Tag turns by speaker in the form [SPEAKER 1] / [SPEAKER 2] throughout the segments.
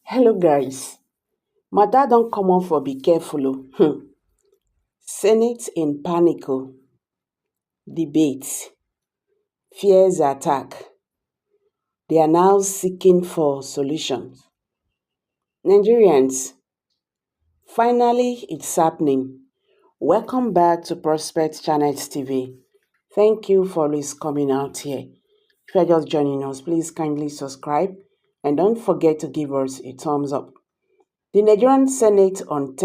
[SPEAKER 1] Hello guys, matter don comot for be careful o. Senate in panic o, debate, fears attack. They are now seeking for solutions. Nigerians, finally it's happening. Welcome back to Prospect Channels TV. Thank you for always coming out here. If you're just joining us, please kindly subscribe and don't forget to give us a thumbs up. The Nigerian Senate on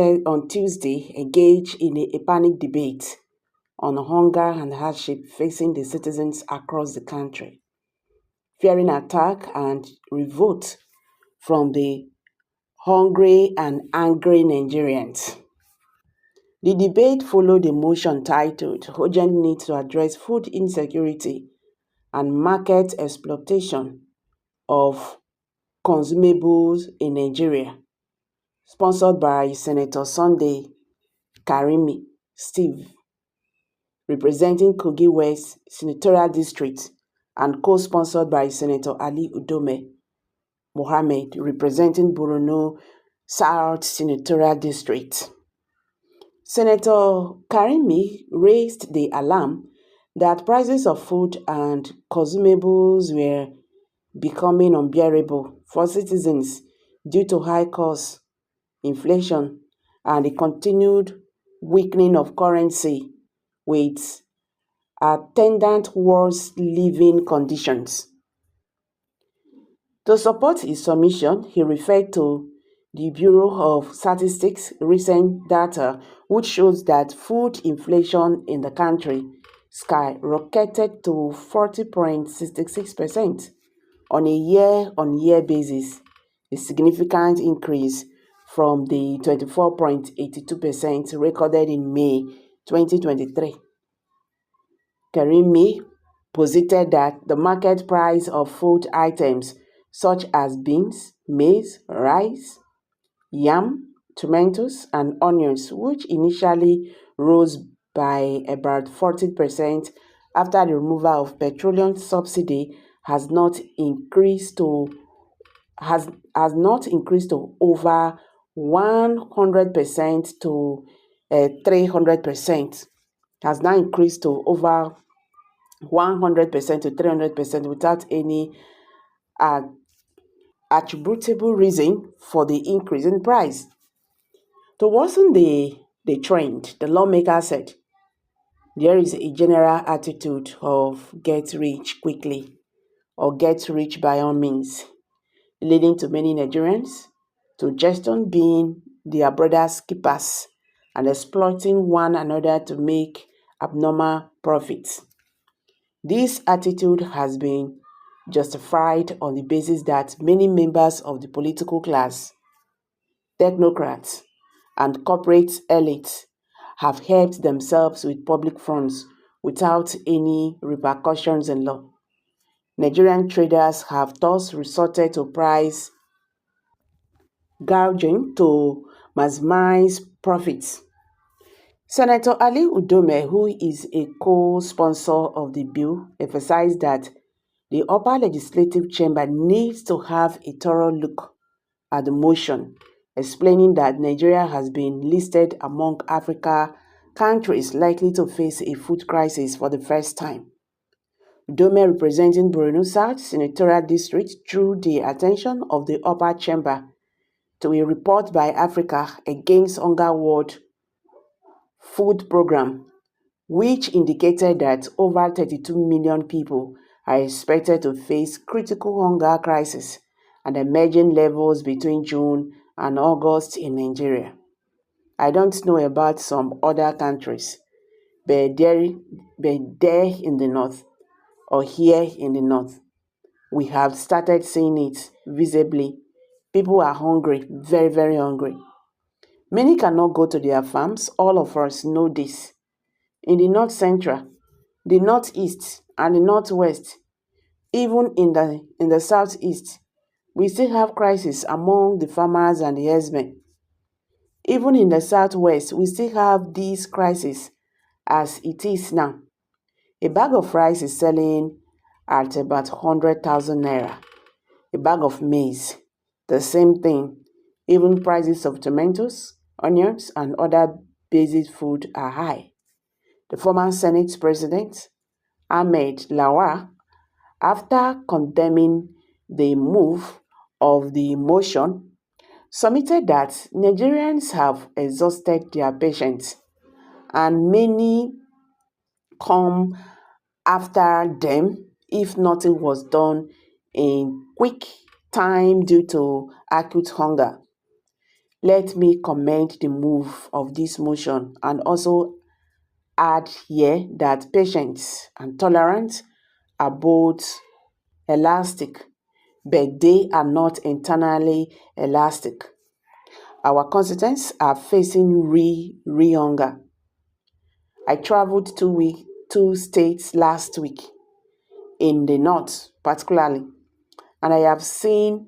[SPEAKER 1] Tuesday engaged in a panic debate on hunger and hardship facing the citizens across the country, fearing attack and revolt from the hungry and angry Nigerians. The debate followed a motion titled Urgent Need to Address Food Insecurity and Market Exploitation of Consumables in Nigeria, sponsored by Senator Sunday Karimi Steve, representing Kogi West Senatorial District, and co-sponsored by Senator Ali Udome Mohammed, representing Borno South Senatorial District. Senator Karimi raised the alarm that prices of food and consumables were becoming unbearable for citizens due to high costs, inflation, and the continued weakening of currency with attendant worse living conditions. To support his submission, he referred to the Bureau of Statistics' recent data, which shows that food inflation in the country skyrocketed to 40.66% on a year-on-year basis, a significant increase from the 24.82% recorded in May 2023. Karimi posited that the market price of food items such as beans, maize, rice, yam, tomatoes, and onions, which initially rose by about 40% after the removal of petroleum subsidy, has not increased to over 100% to 300%. Has now increased to over 100% to 300% without any attributable reason for the increase in price. To worsen the trend, the lawmaker said there is a general attitude of get rich quickly or get rich by all means, leading to many Nigerians to just being their brothers' keepers and exploiting one another to make abnormal profits. This attitude has been justified on the basis that many members of the political class, technocrats, and corporate elites have helped themselves with public funds without any repercussions in law. Nigerian traders have thus resorted to price gouging to maximize profits. Senator Ali Udome, who is a co-sponsor of the bill, emphasized that the upper legislative chamber needs to have a thorough look at the motion, explaining that Nigeria has been listed among Africa countries likely to face a food crisis for the first time. Udome, representing Borno South Senatorial District, drew the attention of the upper chamber to a report by Africa Against Hunger World Food Program, which indicated that over 32 million people are expected to face critical hunger crisis at emerging levels between June and August in Nigeria. I don't know about some other countries, but there in the north or here in the north, we have started seeing it visibly. People are hungry, very, very hungry. Many cannot go to their farms. All of us know this. In the North Central, the Northeast, and the Northwest, even in the Southeast, we still have crisis among the farmers and the herdsmen. Even in the Southwest, we still have this crisis as it is now. A bag of rice is selling at about 100,000 naira. A bag of maize, The same thing. Even prices of tomatoes, onions, and other basic food are high. The former Senate President, Ahmed Lawal, after condemning the move of the motion, submitted that Nigerians have exhausted their patience and many come after them if nothing was done in quick time due to acute hunger. Let me commend the move of this motion and also add here that patience and tolerance are both elastic, but they are not internally elastic. Our constituents are facing real hunger. I traveled 2 states last week, in the north particularly, and I have seen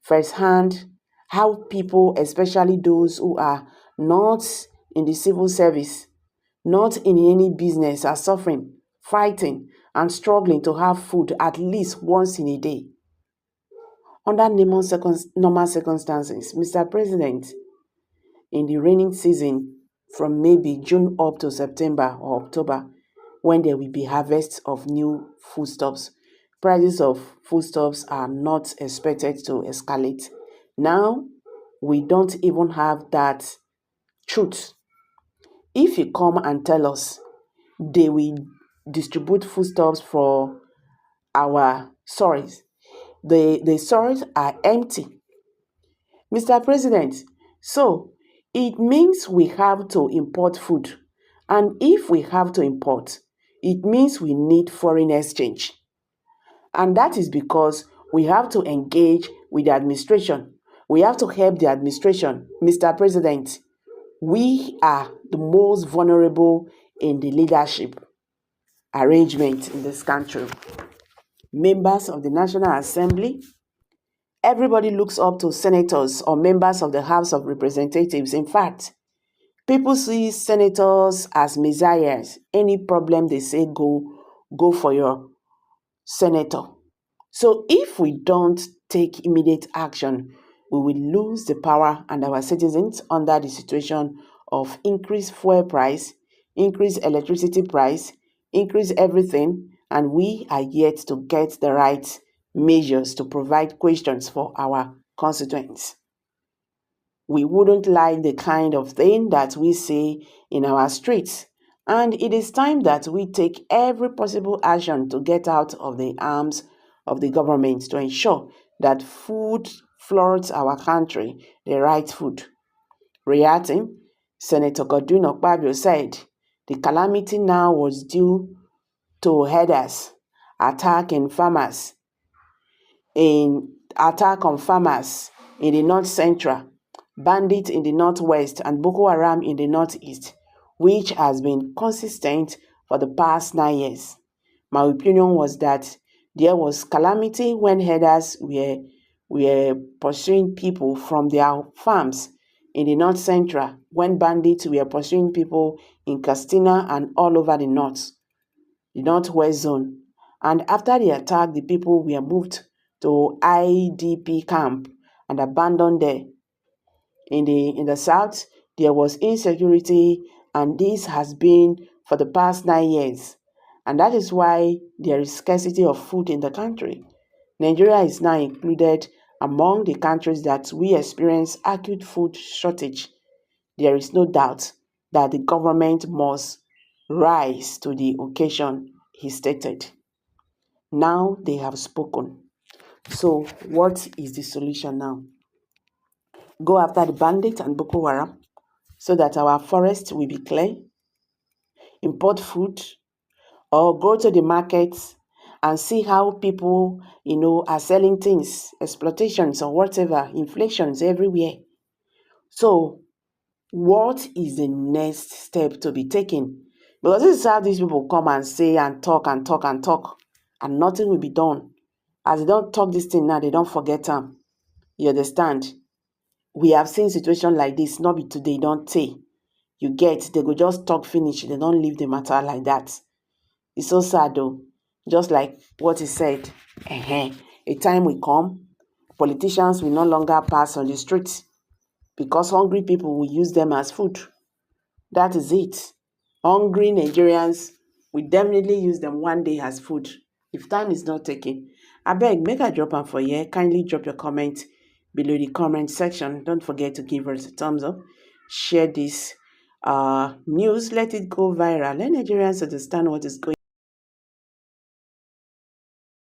[SPEAKER 1] firsthand how people, especially those who are not in the civil service, not in any business, are suffering, fighting, and struggling to have food at least once in a day. Under normal circumstances, Mr. President, in the raining season from maybe June up to September or October, when there will be harvests of new foodstuffs, prices of foodstuffs are not expected to escalate. Now, we don't even have that truth. If you come and tell us they will distribute foodstuffs for our soils, the soils are empty. Mr. President, so it means we have to import food. And if we have to import, it means we need foreign exchange. And that is because we have to engage with the administration. We have to help the administration. Mr. President, we are the most vulnerable in the leadership arrangement in this country. Members of the National Assembly, everybody looks up to senators or members of the House of Representatives. In fact, people see senators as messiahs. Any problem they say, go for your senator. So if we don't take immediate action, we will lose the power and our citizens under the situation of increased fuel price, increased electricity price, increased everything, and we are yet to get the right measures to provide questions for our constituents. We wouldn't like the kind of thing that we see in our streets, and it is time that we take every possible action to get out of the arms of the government to ensure that food floods our country, the right food. Reacting, Senator Godwin Okpabio said the calamity now was due to herders attacking farmers in the north central, bandits in the northwest, and Boko Haram in the northeast, which has been consistent for the past 9 years. My opinion was that there was calamity when herders were pursuing people from their farms in the north central, when bandits were pursuing people in Katsina and all over the northwest zone. And after the attack, the people were moved to IDP camp and abandoned there. In the south, there was insecurity, and this has been for the past 9 years. And that is why there is scarcity of food in the country. Nigeria is now included among the countries that we experience acute food shortage. There is no doubt that the government must rise to the occasion, he stated. Now they have spoken. So what is the solution now? Go after the bandits and Boko Haram so that our forests will be clear, import food, or go to the markets and see how people, are selling things, exploitations or whatever, inflations everywhere. So what is the next step to be taken? Because this is how these people come and say and talk and talk and talk, and nothing will be done. As they don't talk this thing now, they don't forget them. You understand? We have seen situations like this, not be today, don't say. You get, they go just talk finish, they don't leave the matter like that. It's so sad though. Just like what he said, a time will come Politicians will no longer pass on the streets because hungry people will use them as food. That is it. Hungry Nigerians will definitely use them one day as food. If time is not taken, abeg make I drop am for here. Kindly drop your comment below the comment section. Don't forget to give us a thumbs up. Share this news. Let it go viral. Let Nigerians understand what is going on.